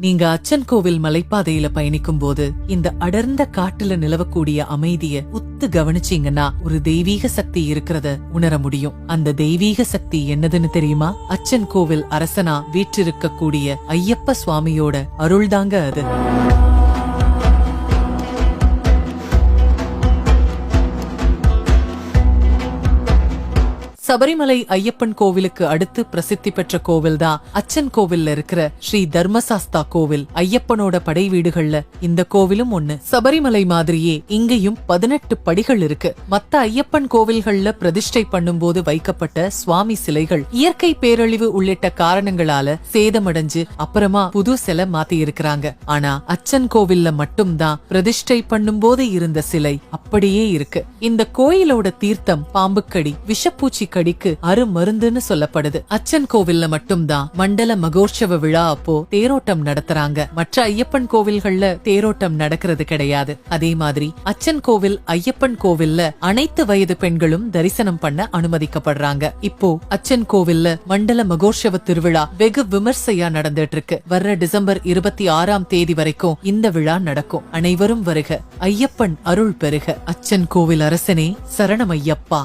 நீங்க அச்சன் கோவில் மலைப்பாதையில பயணிக்கும் போது இந்த அடர்ந்த காட்டுல நிலவக்கூடிய அமைதிய உத்து கவனிச்சீங்கன்னா ஒரு தெய்வீக சக்தி இருக்கிறத உணர முடியும். அந்த தெய்வீக சக்தி என்னதுன்னு தெரியுமா? அச்சன் கோவில் அரசனா வீற்றிருக்கக்கூடிய ஐயப்ப சுவாமியோட அருள்தாங்க அது. சபரிமலை ஐயப்பன் கோவிலுக்கு அடுத்து பிரசித்தி பெற்ற கோவில் தான் அச்சன் கோவில்ல இருக்கிற ஸ்ரீ தர்மசாஸ்தா கோவில். ஐயப்பனோட படை வீடுகள்ல இந்த கோவிலும் ஒண்ணு. சபரிமலை மாதிரியே இங்கேயும் 18 படிகள் இருக்கு. மத்த ஐயப்பன் கோவில்கள்ல பிரதிஷ்டை பண்ணும்போது வைக்கப்பட்ட சுவாமி சிலைகள் இயற்கை பேரழிவு உள்ளிட்ட காரணங்களால சேதமடைஞ்சு அப்புறமா புது சிலை மாத்தி இருக்கிறாங்க. ஆனா அச்சன் கோவில்ல மட்டும்தான் பிரதிஷ்டை பண்ணும்போது இருந்த சிலை அப்படியே இருக்கு. இந்த கோயிலோட தீர்த்தம் பாம்புக்கடி விஷப்பூச்சி கடிக்கு அருமருந்துன்னு சொல்லப்படுது. அச்சன் கோவில்ல மட்டும்தான் மண்டல மகோற்சவ விழா அப்போ தேரோட்டம் நடத்துறாங்க. மற்ற ஐயப்பன் கோவில்கள்ல தேரோட்டம் நடக்கிறது கிடையாது. அதே மாதிரி அச்சன் கோவில் ஐயப்பன் கோவில்ல அனைத்து வயது பெண்களும் தரிசனம் பண்ண அனுமதிக்கப்படுறாங்க. இப்போ அச்சன் கோவில்ல மண்டல மகோற்சவ திருவிழா வெகு விமர்சையா நடந்துட்டு இருக்கு. வர்ற டிசம்பர் 26ஆம் தேதி வரைக்கும் இந்த விழா நடக்கும். அனைவரும் வருக, ஐயப்பன் அருள் பெருக. அச்சன் கோவில் அரசனே சரணம் ஐயப்பா.